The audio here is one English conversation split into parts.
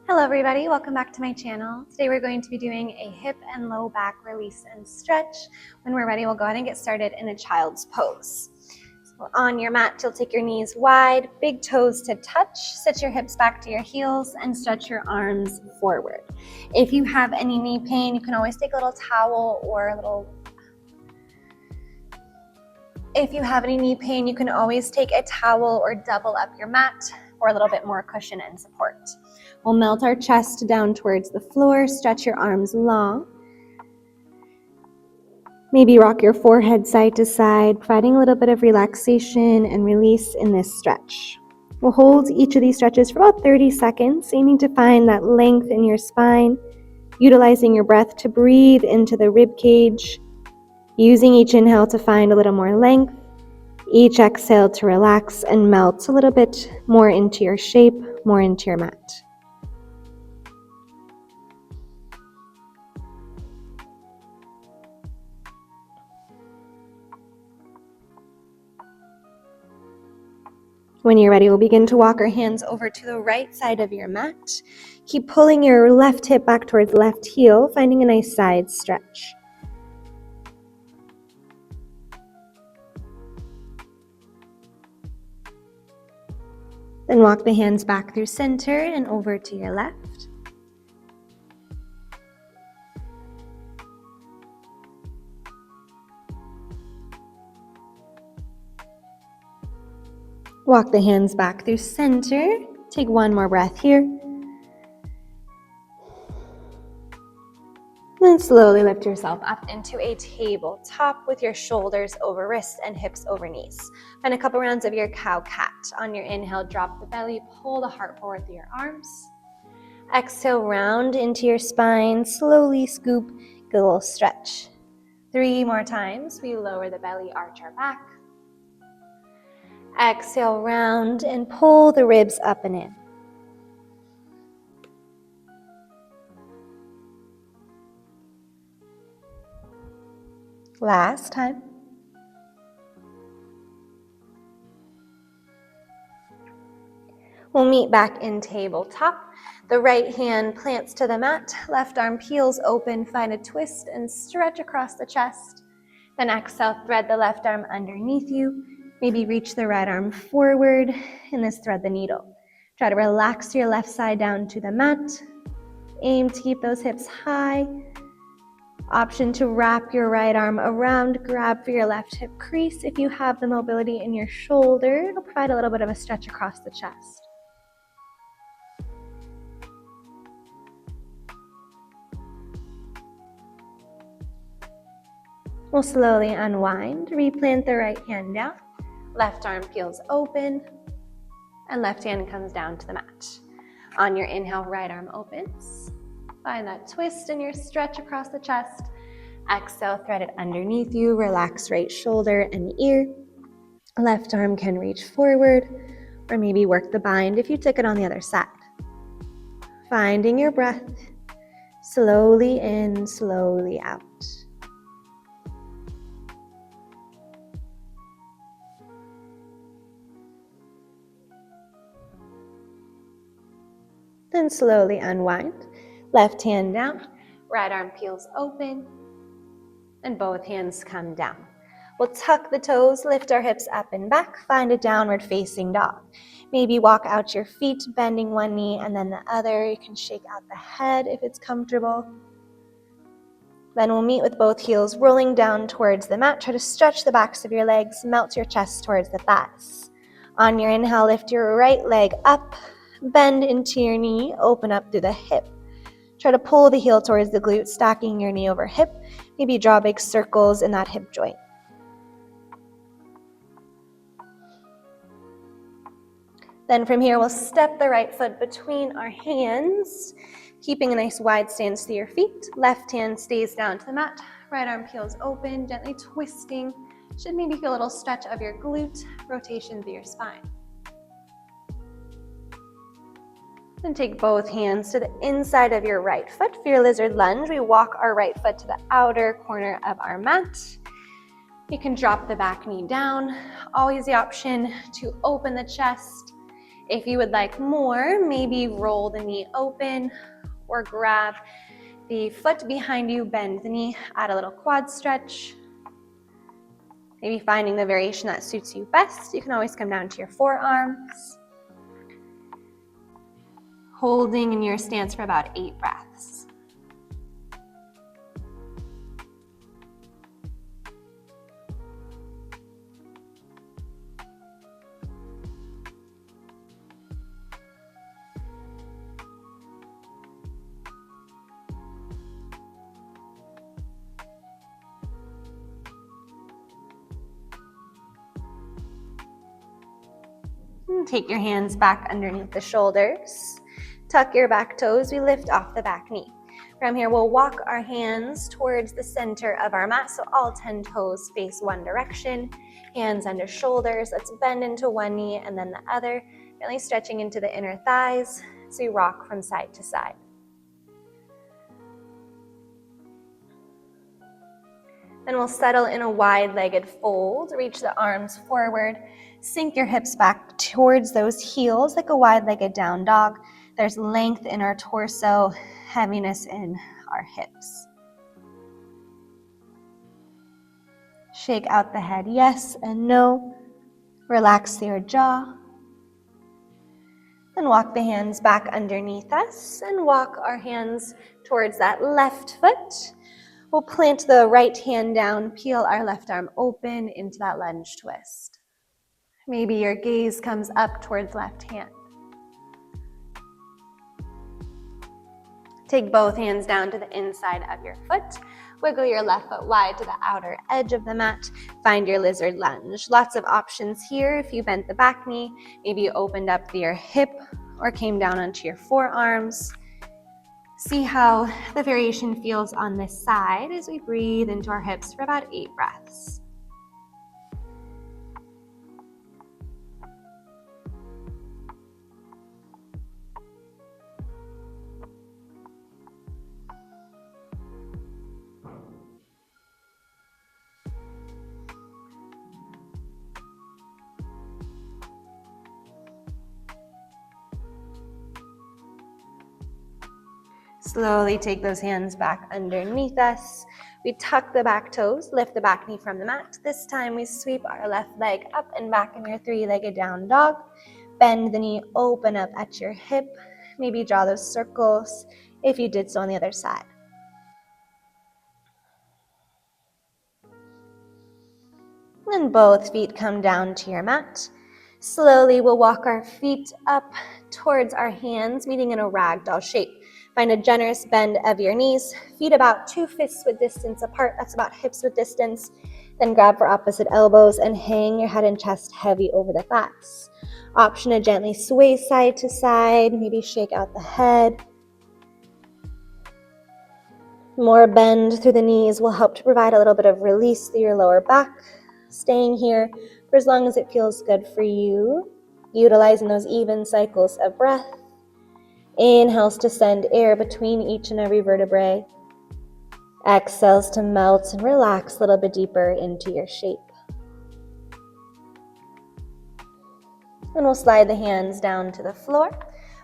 Hello everybody, welcome back to my channel. Today we're going to be doing a hip and low back release and stretch. When we're ready, we'll go ahead and get started in a child's pose. So on your mat, you'll take your knees wide, big toes to touch, sit your hips back to your heels, and stretch your arms forward. If you have any knee pain, you can always take a little towel or a little... If you have any knee pain, you can always take a towel or double up your mat for a little bit more cushion and support. We'll melt our chest down towards the floor, stretch your arms long. Maybe rock your forehead side to side, providing a little bit of relaxation and release in this stretch. We'll hold each of these stretches for about 30 seconds, aiming to find that length in your spine, utilizing your breath to breathe into the rib cage, using each inhale to find a little more length, each exhale to relax and melt a little bit more into your shape, more into your mat. When you're ready, we'll begin to walk our hands over to the right side of your mat. Keep pulling your left hip back towards the left heel, finding a nice side stretch. Then walk the hands back through center and over to your left. Walk the hands back through center. Take one more breath here. Then slowly lift yourself up into a tabletop with your shoulders over wrists and hips over knees. Find a couple rounds of your cow cat. On your inhale, drop the belly, pull the heart forward through your arms. Exhale, round into your spine, slowly scoop, get a little stretch. 3 more times. We lower the belly, arch our back. Exhale, round and pull the ribs up and in. Last time. We'll meet back in tabletop. The right hand plants to the mat, left arm peels open, find a twist and stretch across the chest. Then exhale, thread the left arm underneath you. Maybe reach the right arm forward and this thread the needle. Try to relax your left side down to the mat. Aim to keep those hips high. Option to wrap your right arm around, grab for your left hip crease. If you have the mobility in your shoulder, it'll provide a little bit of a stretch across the chest. We'll slowly unwind, replant the right hand down. Left arm peels open, and left hand comes down to the mat. On your inhale, right arm opens. Find that twist in your stretch across the chest. Exhale, thread it underneath you. Relax right shoulder and ear. Left arm can reach forward, or maybe work the bind if you took it on the other side. Finding your breath, slowly in, slowly out. Then slowly unwind. Left hand down, right arm peels open, and both hands come down. We'll tuck the toes, lift our hips up and back, find a downward facing dog. Maybe walk out your feet, bending one knee and then the other. You can shake out the head if it's comfortable. Then we'll meet with both heels rolling down towards the mat. Try to stretch the backs of your legs, melt your chest towards the thighs. On your inhale, lift your right leg up, bend into your knee, open up through the hip. Try to pull the heel towards the glute, stacking your knee over hip. Maybe draw big circles in that hip joint. Then from here, we'll step the right foot between our hands, keeping a nice wide stance to your feet. Left hand stays down to the mat. Right arm peels open, gently twisting. Should maybe feel a little stretch of your glute, rotation through your spine. Then take both hands to the inside of your right foot. For your lizard lunge, we walk our right foot to the outer corner of our mat. You can drop the back knee down. Always the option to open the chest. If you would like more, maybe roll the knee open or grab the foot behind you, bend the knee, add a little quad stretch. Maybe finding the variation that suits you best. You can always come down to your forearms. Holding in your stance for about 8 breaths. And take your hands back underneath the shoulders. Tuck your back toes. We lift off the back knee. From here, we'll walk our hands towards the center of our mat, so all 10 toes face one direction. Hands under shoulders. Let's bend into one knee and then the other, really stretching into the inner thighs as we rock from side to side. Then we'll settle in a wide-legged fold. Reach the arms forward. Sink your hips back towards those heels like a wide-legged down dog. There's length in our torso, heaviness in our hips. Shake out the head, yes and no. Relax your jaw. Then walk the hands back underneath us and walk our hands towards that left foot. We'll plant the right hand down, peel our left arm open into that lunge twist. Maybe your gaze comes up towards left hand. Take both hands down to the inside of your foot. Wiggle your left foot wide to the outer edge of the mat. Find your lizard lunge. Lots of options here. If you bent the back knee, maybe you opened up your hip or came down onto your forearms. See how the variation feels on this side as we breathe into our hips for about 8 breaths. Slowly take those hands back underneath us. We tuck the back toes, lift the back knee from the mat. This time we sweep our left leg up and back in your 3-legged down dog. Bend the knee, open up at your hip. Maybe draw those circles if you did so on the other side. And both feet come down to your mat. Slowly we'll walk our feet up towards our hands, meeting in a ragdoll shape. Find a generous bend of your knees, feet about 2 fists width distance apart, that's about hips width distance. Then grab for opposite elbows and hang your head and chest heavy over the thighs. Option to gently sway side to side, maybe shake out the head. More bend through the knees will help to provide a little bit of release through your lower back. Staying here for as long as it feels good for you, utilizing those even cycles of breath. Inhales to send air between each and every vertebrae. Exhales to melt and relax a little bit deeper into your shape. And we'll slide the hands down to the floor.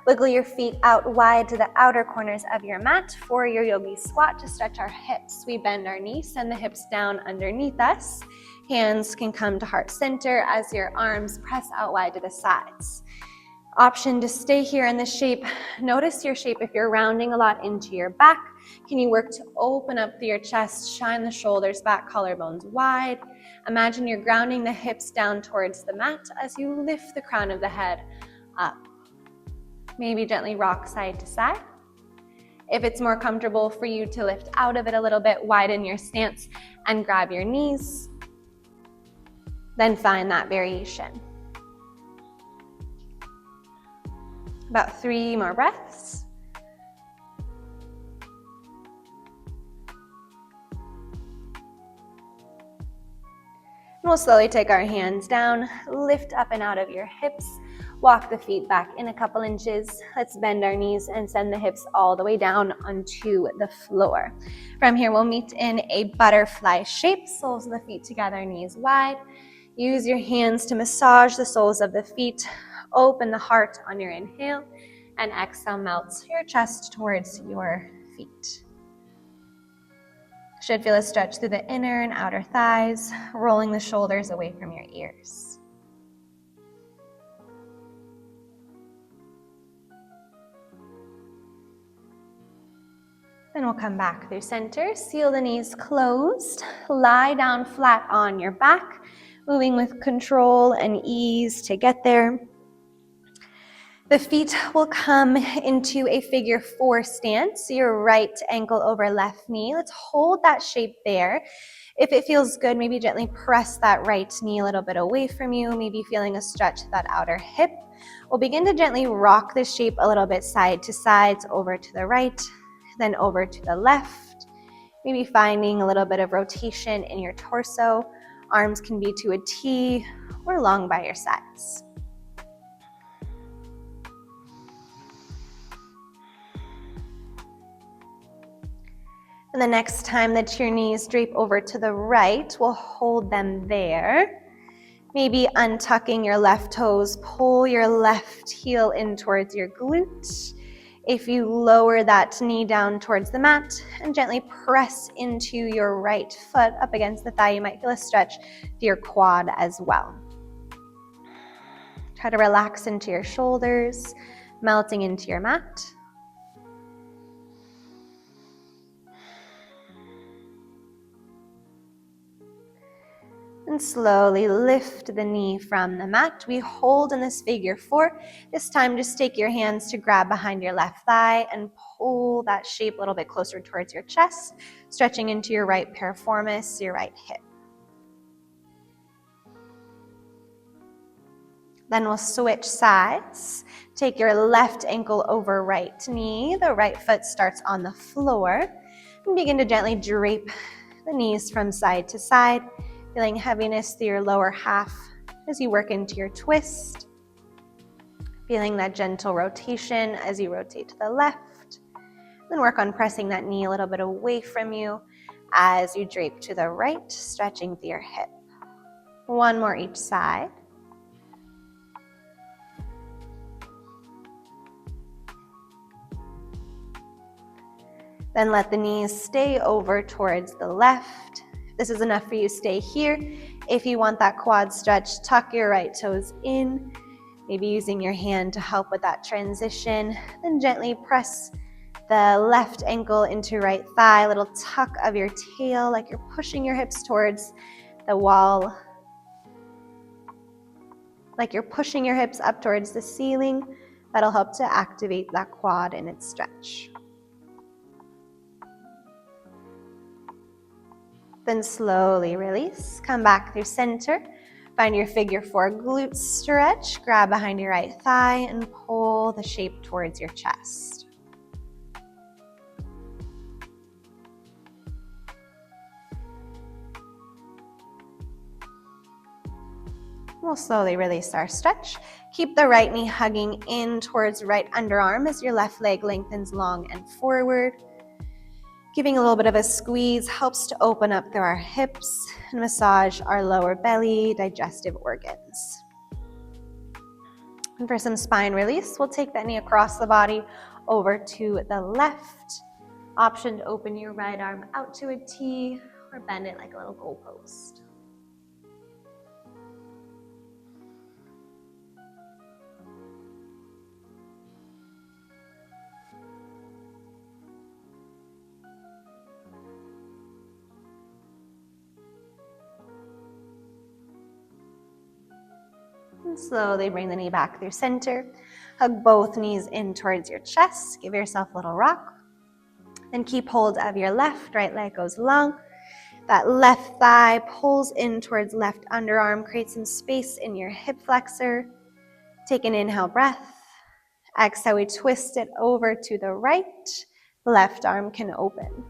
Wiggle your feet out wide to the outer corners of your mat for your yogi squat to stretch our hips. We bend our knees, send the hips down underneath us. Hands can come to heart center as your arms press out wide to the sides. Option to stay here in this shape. Notice your shape if you're rounding a lot into your back. Can you work to open up through your chest, shine the shoulders back, collarbones wide. Imagine you're grounding the hips down towards the mat as you lift the crown of the head up. Maybe gently rock side to side. If it's more comfortable for you to lift out of it a little bit, widen your stance and grab your knees. Then find that variation. About 3 more breaths. And we'll slowly take our hands down, lift up and out of your hips, walk the feet back in a couple inches. Let's bend our knees and send the hips all the way down onto the floor. From here, we'll meet in a butterfly shape, soles of the feet together, knees wide. Use your hands to massage the soles of the feet open the heart on your inhale, and exhale melts your chest towards your feet. Should feel a stretch through the inner and outer thighs, rolling the shoulders away from your ears. Then we'll come back through center, seal the knees closed, lie down flat on your back, moving with control and ease to get there. The feet will come into a figure 4 stance, your right ankle over left knee. Let's hold that shape there. If it feels good, maybe gently press that right knee a little bit away from you, maybe feeling a stretch to that outer hip. We'll begin to gently rock this shape a little bit side to side, over to the right, then over to the left. Maybe finding a little bit of rotation in your torso. Arms can be to a T or long by your sides. And the next time that your knees drape over to the right, we'll hold them there. Maybe untucking your left toes, pull your left heel in towards your glute. If you lower that knee down towards the mat and gently press into your right foot up against the thigh, you might feel a stretch to your quad as well. Try to relax into your shoulders, melting into your mat. And slowly lift the knee from the mat. We hold in this figure 4. This time, just take your hands to grab behind your left thigh and pull that shape a little bit closer towards your chest, stretching into your right piriformis, your right hip. Then we'll switch sides. Take your left ankle over right knee. The right foot starts on the floor. And begin to gently drape the knees from side to side, feeling heaviness through your lower half as you work into your twist. Feeling that gentle rotation as you rotate to the left. Then work on pressing that knee a little bit away from you as you drape to the right, stretching through your hip. One more each side. Then let the knees stay over towards the left. If this is enough for you, stay here. If you want that quad stretch, tuck your right toes in, maybe using your hand to help with that transition. Then gently press the left ankle into right thigh, a little tuck of your tail, like you're pushing your hips towards the wall, like you're pushing your hips up towards the ceiling. That'll help to activate that quad in its stretch. Then slowly release, come back through center. Find your figure 4 glute stretch, grab behind your right thigh and pull the shape towards your chest. We'll slowly release our stretch. Keep the right knee hugging in towards right underarm as your left leg lengthens long and forward. Giving a little bit of a squeeze helps to open up through our hips and massage our lower belly, digestive organs. And for some spine release, we'll take that knee across the body over to the left. Option to open your right arm out to a T or bend it like a little goalpost. And slowly bring the knee back through center. Hug both knees in towards your chest. Give yourself a little rock. And keep hold of your left. Right leg goes long. That left thigh pulls in towards left underarm. Create some space in your hip flexor. Take an inhale breath. Exhale, we twist it over to the right. Left arm can open.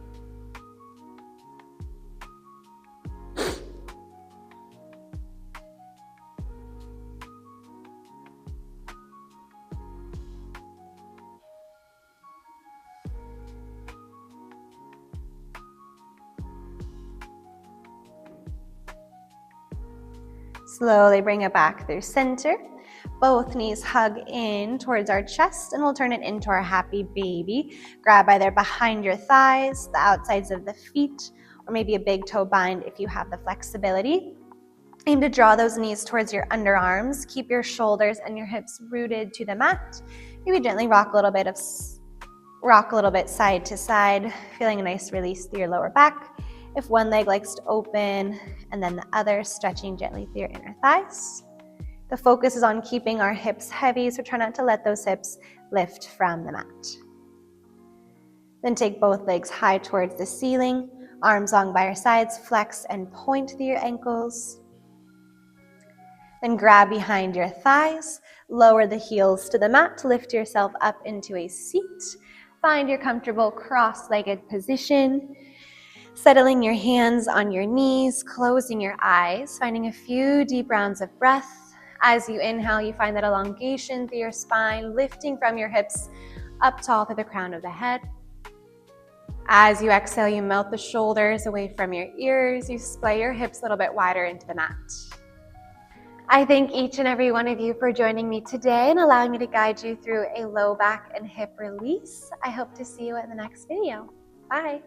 Slowly bring it back through center. both knees hug in towards our chest, and we'll turn it into our happy baby. Grab either behind your thighs, the outsides of the feet, or maybe a big toe bind if you have the flexibility. Aim to draw those knees towards your underarms. Keep your shoulders and your hips rooted to the mat. Maybe gently rock a little bit side to side, feeling a nice release through your lower back. If one leg likes to open, and then the other, stretching gently through your inner thighs. The focus is on keeping our hips heavy, so try not to let those hips lift from the mat. Then take both legs high towards the ceiling, arms long by your sides, flex and point through your ankles. Then grab behind your thighs, lower the heels to the mat to lift yourself up into a seat. Find your comfortable cross-legged position. Settling your hands on your knees, closing your eyes, finding a few deep rounds of breath. As you inhale, you find that elongation through your spine, lifting from your hips up tall to the crown of the head. As you exhale, you melt the shoulders away from your ears. You splay your hips a little bit wider into the mat. I thank each and every one of you for joining me today and allowing me to guide you through a low back and hip release. I hope to see you in the next video. Bye.